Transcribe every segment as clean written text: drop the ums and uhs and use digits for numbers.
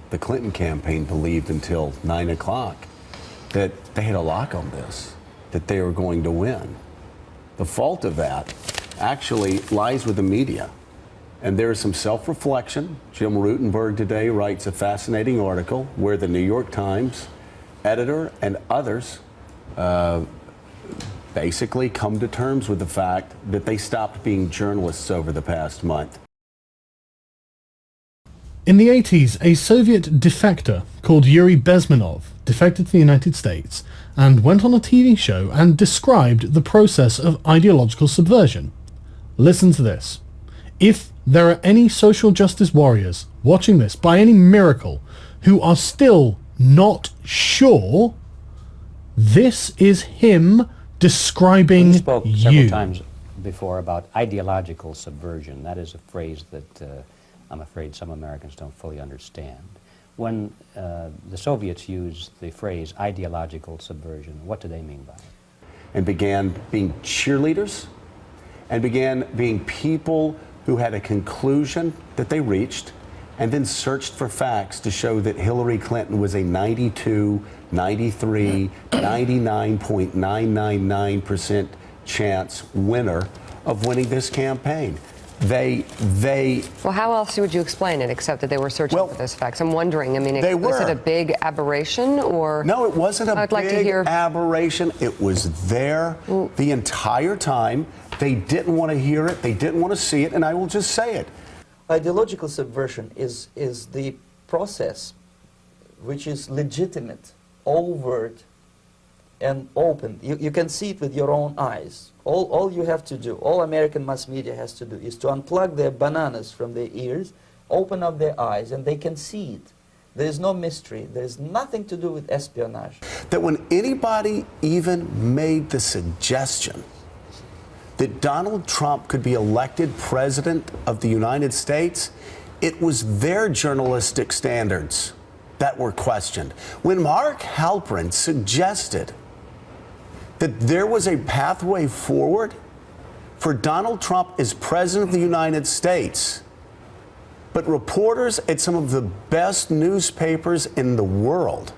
The Clinton campaign believed until 9 o'clock that they had a lock on this, that they were going to win. The fault of that actually lies with the media. And there is some self-reflection. Jim Rutenberg today writes a fascinating article where the New York Times editor and others basically come to terms with the fact that they stopped being journalists over the past month. In the 80s, a Soviet defector called Yuri Bezmenov defected to the United States and went on a TV show and described the process of ideological subversion. Listen to this. If there are any social justice warriors watching this by any miracle who are still not sure, this is him describing you. You spoke several times before about ideological subversion. That is a phrase that I'm afraid some Americans don't fully understand. When the Soviets used the phrase ideological subversion, what do they mean by it? And began being cheerleaders and began being people who had a conclusion that they reached and then searched for facts to show that Hillary Clinton was a 92, 93, 99.999% chance winner of winning this campaign. Well, how else would you explain it except that they were searching for those facts? I'm wondering, I mean, was it a big aberration or? No, it wasn't a big aberration. It was there the entire time. They didn't want to hear it. They didn't want to see it, and I will just say it. Ideological subversion is the process which is legitimate, overt, and open. You can see it with your own eyes. All you have to do, all American mass media has to do, is to unplug their bananas from their ears, open up their eyes, and they can see it. There is no mystery. There is nothing to do with espionage. That when anybody even made the suggestion that Donald Trump could be elected president of the United States, it was their journalistic standards that were questioned. When Mark Halperin suggested that there was a pathway forward for Donald Trump as president of the United States, but reporters at some of the best newspapers in the world,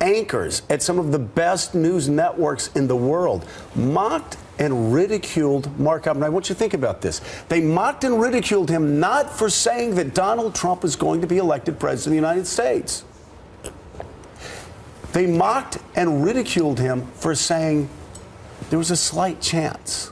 anchors at some of the best news networks in the world, mocked and ridiculed Mark Halperin. I want you to think about this. They mocked and ridiculed him not for saying that Donald Trump was going to be elected president of the United States. They mocked and ridiculed him for saying there was a slight chance.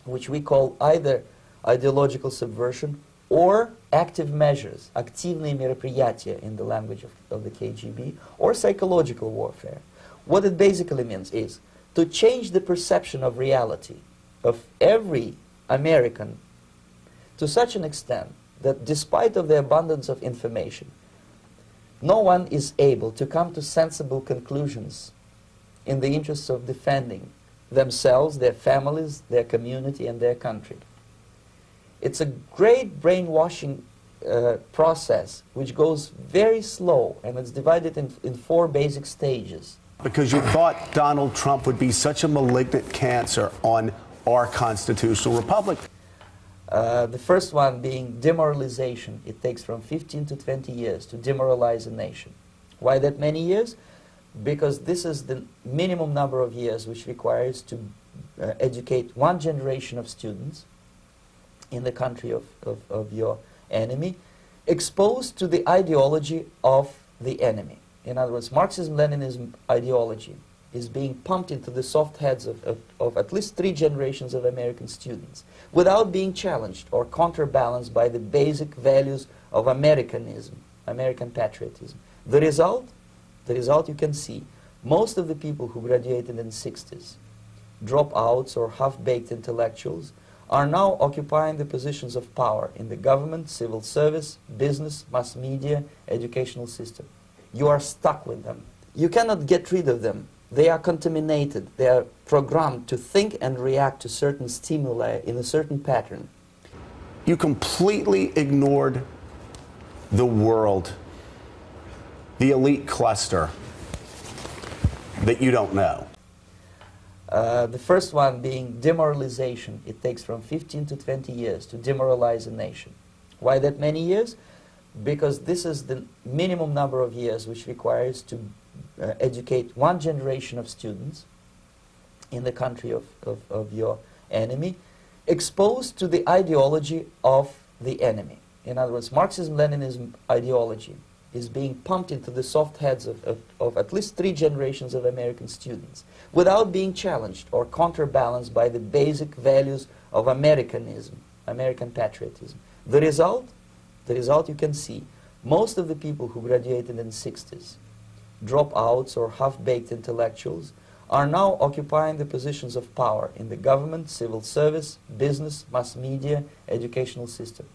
Which we call either ideological subversion or active measures, активные мероприятия in the language of the KGB, or psychological warfare. What it basically means is to change the perception of reality of every American to such an extent that despite of the abundance of information, no one is able to come to sensible conclusions in the interests of defending themselves, their families, their community, and their country. It's a great brainwashing process which goes very slow, and it's divided in 4 basic stages. Because you thought Donald Trump would be such a malignant cancer on our constitutional republic. The first one being demoralization. It takes from 15 to 20 years to demoralize a nation. Why that many years? Because this is the minimum number of years which requires to educate one generation of students in the country of your enemy, exposed to the ideology of the enemy. In other words, Marxism-Leninism ideology is being pumped into the soft heads of at least 3 generations of American students without being challenged or counterbalanced by the basic values of Americanism, American patriotism. The result you can see. Most of the people who graduated in the 60s, dropouts or half-baked intellectuals, are now occupying the positions of power in the government, civil service, business, mass media, educational system. You are stuck with them. You cannot get rid of them. They are contaminated. They are programmed to think and react to certain stimuli in a certain pattern. You completely ignored the world, the elite cluster that you don't know. The first one being demoralization. It takes from 15 to 20 years to demoralize a nation. Why that many years? because this is the minimum number of years which requires to educate one generation of students in the country of your enemy, exposed to the ideology of the enemy. In other words, Marxism-Leninism ideology is being pumped into the soft heads of at least 3 generations of American students without being challenged or counterbalanced by the basic values of Americanism, American patriotism. The result you can see. Most of the people who graduated in the 60s, dropouts or half-baked intellectuals, are now occupying the positions of power in the government, civil service, business, mass media, educational system.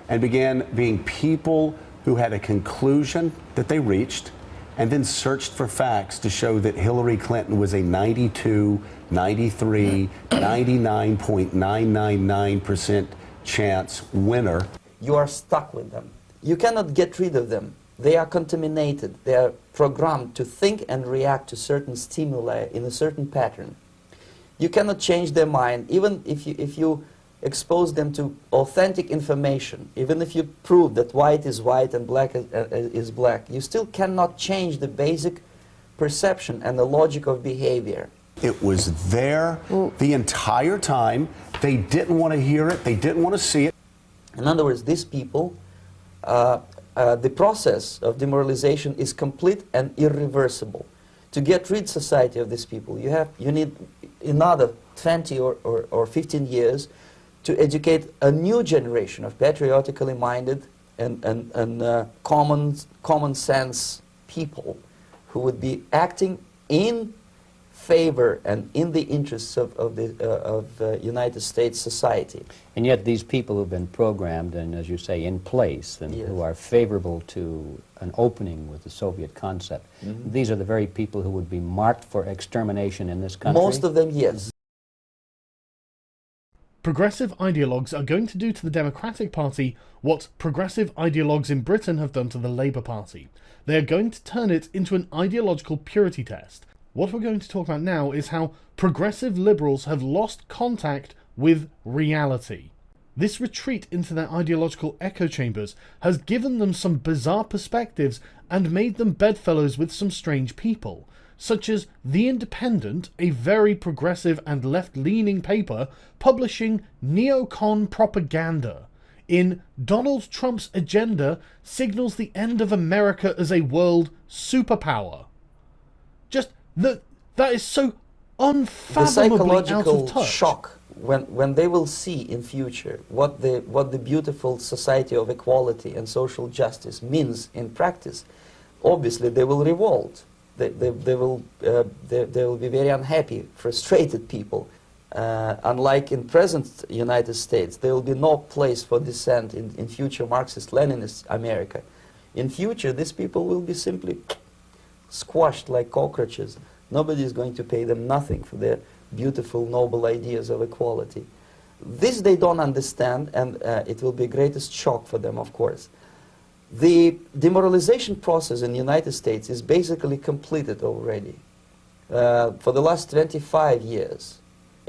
And began being people who had a conclusion that they reached and then searched for facts to show that Hillary Clinton was a 92, 93, 99.999% chance winner. You are stuck with them. You cannot get rid of them. They are contaminated. They are programmed to think and react to certain stimuli in a certain pattern. You cannot change their mind, even if you expose them to authentic information, even if you prove that white is white and black is black, you still cannot change the basic perception and the logic of behavior. It was there the entire time. They didn't want to hear it. They didn't want to see it. In other words, these people, the process of demoralization is complete and irreversible. To get rid of society of these people, you need another 20 or 15 years to educate a new generation of patriotically minded and common sense people who would be acting in favor and in the interests of the United States society. And yet these people who've been programmed and, as you say, in place and who are favorable to an opening with the Soviet concept, these are the very people who would be marked for extermination in this country? Most of them, yes. Progressive ideologues are going to do to the Democratic Party what progressive ideologues in Britain have done to the Labour Party. They are going to turn it into an ideological purity test. What we're going to talk about now is how progressive liberals have lost contact with reality. This retreat into their ideological echo chambers has given them some bizarre perspectives and made them bedfellows with some strange people, such as The Independent, a very progressive and left-leaning paper publishing neocon propaganda. In Donald Trump's agenda signals the end of America as a world superpower. Just that is so unfathomably out of touch. The psychological shock when they will see in future what the beautiful society of equality and social justice means in practice, obviously they will revolt. They will be very unhappy, frustrated people. Unlike in present United States, there will be no place for dissent in future Marxist-Leninist America. In future, these people will be simply squashed like cockroaches. Nobody is going to pay them nothing for their beautiful, noble ideas of equality. This they don't understand, and it will be greatest shock for them, of course. The demoralization process in the United States is basically completed already. For the last 25 years.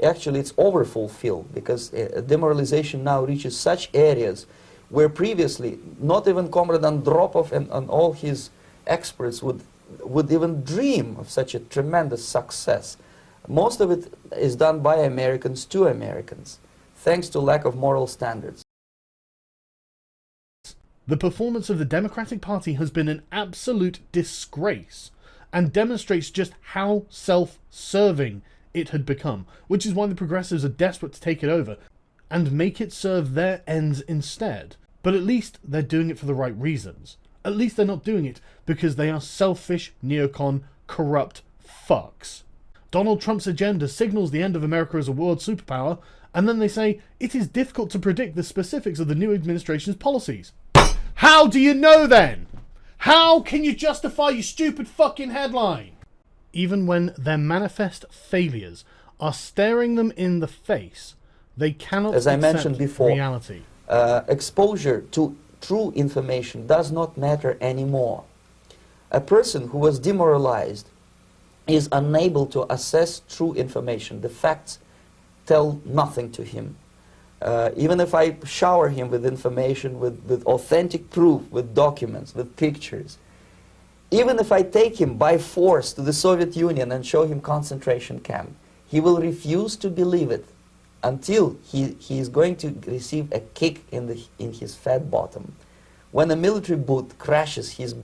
Actually, it's overfulfilled because demoralization now reaches such areas where previously not even Comrade Andropov and all his experts would even dream of such a tremendous success. Most of it is done by Americans to Americans, thanks to lack of moral standards. The performance of the Democratic Party has been an absolute disgrace and demonstrates just how self-serving it had become, which is why the progressives are desperate to take it over and make it serve their ends instead. But at least they're doing it for the right reasons. At least they're not doing it because they are selfish, neocon, corrupt fucks. Donald Trump's agenda signals the end of America as a world superpower, and then they say it is difficult to predict the specifics of the new administration's policies. How do you know then? How can you justify your stupid fucking headline? Even when their manifest failures are staring them in the face, they cannot accept, as I mentioned before, reality. Exposure to true information does not matter anymore. A person who was demoralized is unable to assess true information. The facts tell nothing to him. even if I shower him with information, with authentic proof, with documents, with pictures, even if I take him by force to the Soviet Union and show him concentration camp, he will refuse to believe it until he is going to receive a kick in his fat bottom. When a military boot crashes his,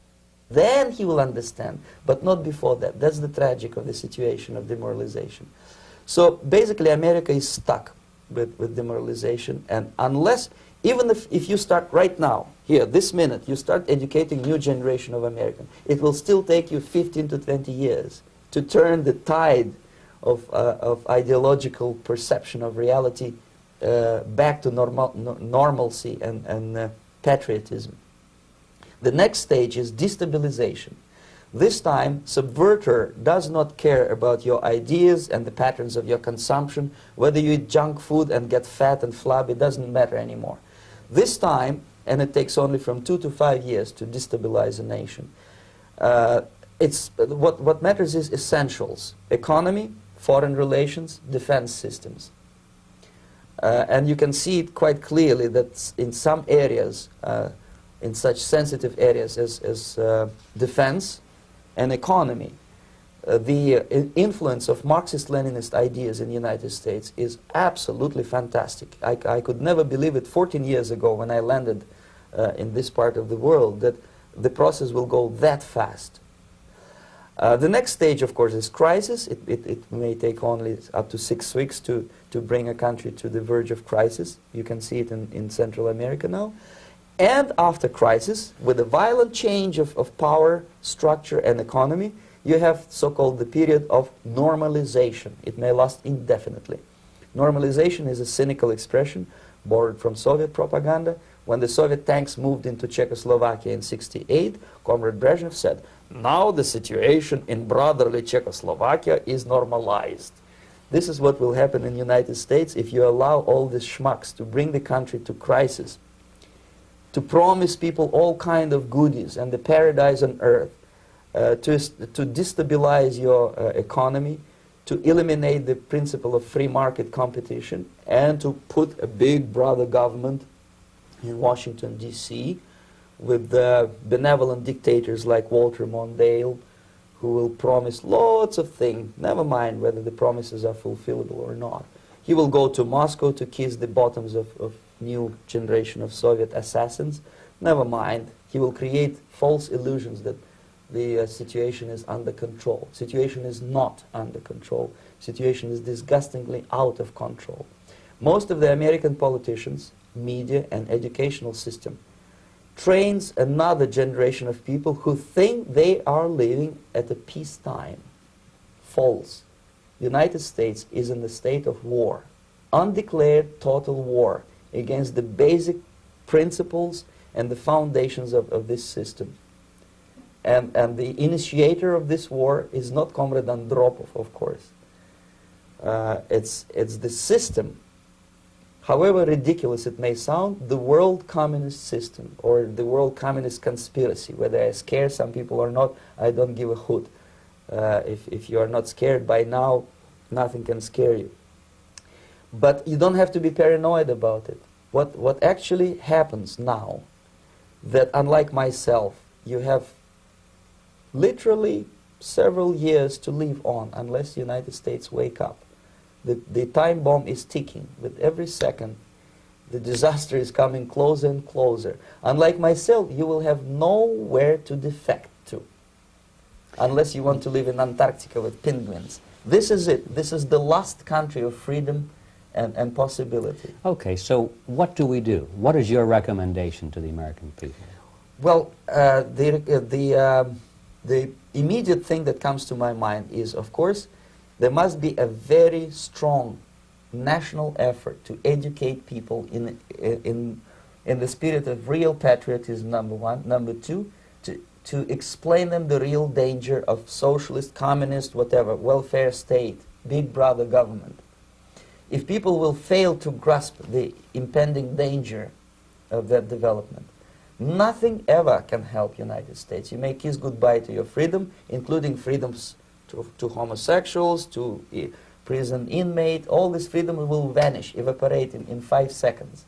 then he will understand, but not before that. That's the tragic of the situation of demoralization. So basically America is stuck with demoralization, and unless, even if you start right now, here, this minute, you start educating new generation of Americans, it will still take you 15 to 20 years to turn the tide of ideological perception of reality back to normalcy and patriotism. The next stage is destabilization. This time, subverter does not care about your ideas and the patterns of your consumption. Whether you eat junk food and get fat and flabby, it doesn't matter anymore. This time, and it takes only from 2 to 5 years to destabilize a nation, what matters is essentials: economy, foreign relations, defense systems. And you can see it quite clearly that in some areas, in such sensitive areas as defense and economy, the influence of Marxist-Leninist ideas in the United States is absolutely fantastic. I could never believe it 14 years ago when I landed in this part of the world that the process will go that fast. The next stage, of course, is crisis. It may take only up to 6 weeks to bring a country to the verge of crisis. You can see it in Central America now. And after crisis, with a violent change of power, structure, and economy, you have so-called the period of normalization. It may last indefinitely. Normalization is a cynical expression borrowed from Soviet propaganda. When the Soviet tanks moved into Czechoslovakia in '68, Comrade Brezhnev said, "Now the situation in brotherly Czechoslovakia is normalized." This is what will happen in the United States if you allow all these schmucks to bring the country to crisis, to promise people all kind of goodies and the paradise on earth, to destabilize your economy, to eliminate the principle of free market competition, and to put a big brother government in Washington, D.C., with benevolent dictators like Walter Mondale, who will promise lots of things, never mind whether the promises are fulfillable or not. He will go to Moscow to kiss the bottoms of new generation of Soviet assassins, never mind. He will create false illusions that the situation is under control. Situation is not under control. Situation is disgustingly out of control. Most of the American politicians, media, and educational system trains another generation of people who think they are living at a peacetime. False. The United States is in the state of war, undeclared total war against the basic principles and the foundations of this system. And the initiator of this war is not Comrade Andropov, of course. It's the system. However ridiculous it may sound, the world communist system or the world communist conspiracy, whether I scare some people or not, I don't give a hoot. If you are not scared by now, nothing can scare you. But you don't have to be paranoid about it. What actually happens now, that unlike myself, you have literally several years to live on unless the United States wake up. The time bomb is ticking. With every second, the disaster is coming closer and closer. Unlike myself, you will have nowhere to defect to, unless you want to live in Antarctica with penguins. This is it. This is the last country of freedom and possibility. Okay, so what do we do? What is your recommendation to the American people? Well, the immediate thing that comes to my mind is, of course, there must be a very strong national effort to educate people in the spirit of real patriotism, number one. Number two, to explain them the real danger of socialist, communist, whatever, welfare state, big brother government. If people will fail to grasp the impending danger of that development, nothing ever can help United States. You may kiss goodbye to your freedom, including freedoms to homosexuals, to prison inmate, all this freedom will vanish, evaporate in 5 seconds,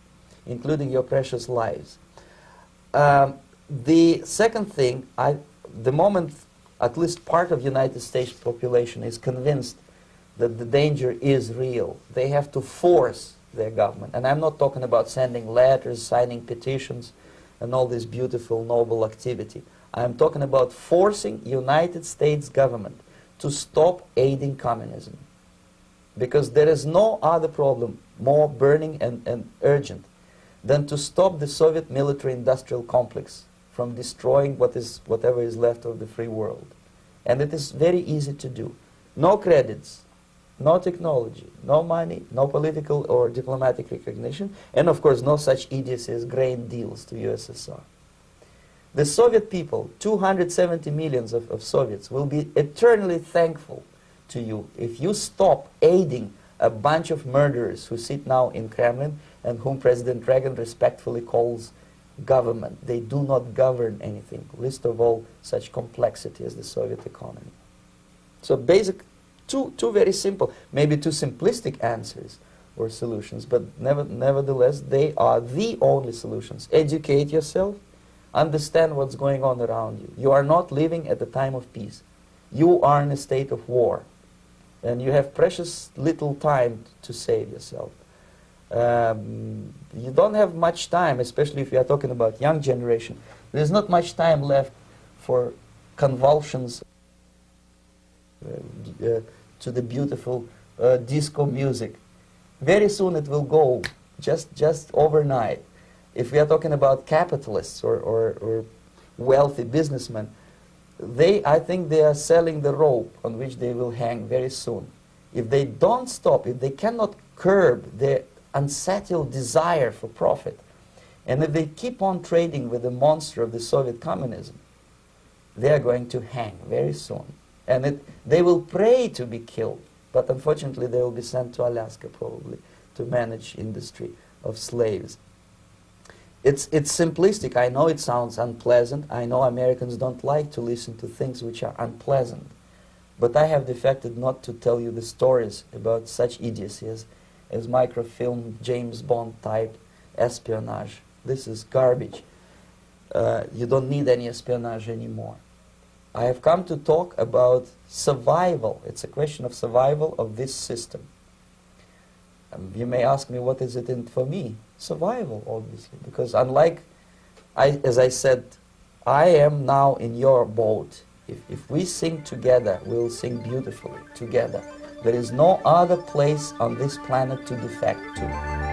including your precious lives. The second thing, the moment at least part of the United States population is convinced that the danger is real, they have to force their government. And I'm not talking about sending letters, signing petitions, and all this beautiful, noble activity. I'm talking about forcing United States government to stop aiding communism. Because there is no other problem more burning and urgent than to stop the Soviet military-industrial complex from destroying whatever is left of the free world. And it is very easy to do. No credits, no technology, no money, no political or diplomatic recognition, and of course no such idiocy as grain deals to USSR. The Soviet people, 270 millions of Soviets, will be eternally thankful to you if you stop aiding a bunch of murderers who sit now in Kremlin and whom President Reagan respectfully calls government. They do not govern anything, least of all such complexity as the Soviet economy. So two very simple, maybe too simplistic answers or solutions, but nevertheless they are the only solutions. Educate yourself, understand what's going on around you. You are not living at the time of peace. You are in a state of war, and you have precious little time to save yourself. You don't have much time, especially if you are talking about young generation. There's not much time left for convulsions to the beautiful disco music. Very soon it will go, just overnight. If we are talking about capitalists or wealthy businessmen, I think they are selling the rope on which they will hang very soon. If they don't stop, if they cannot curb their unsettled desire for profit, and if they keep on trading with the monster of the Soviet communism, they are going to hang very soon. And they will pray to be killed, but unfortunately they will be sent to Alaska probably to manage industry of slaves. It's simplistic. I know it sounds unpleasant. I know Americans don't like to listen to things which are unpleasant. But I have defected not to tell you the stories about such idiocy as microfilm, James Bond type espionage. This is garbage. You don't need any espionage anymore. I have come to talk about survival. It's a question of survival of this system. You may ask me, what is it in for me? Survival, obviously, because unlike, as I said, I am now in your boat. If we sing together, we'll sing beautifully together. There is no other place on this planet to defect to.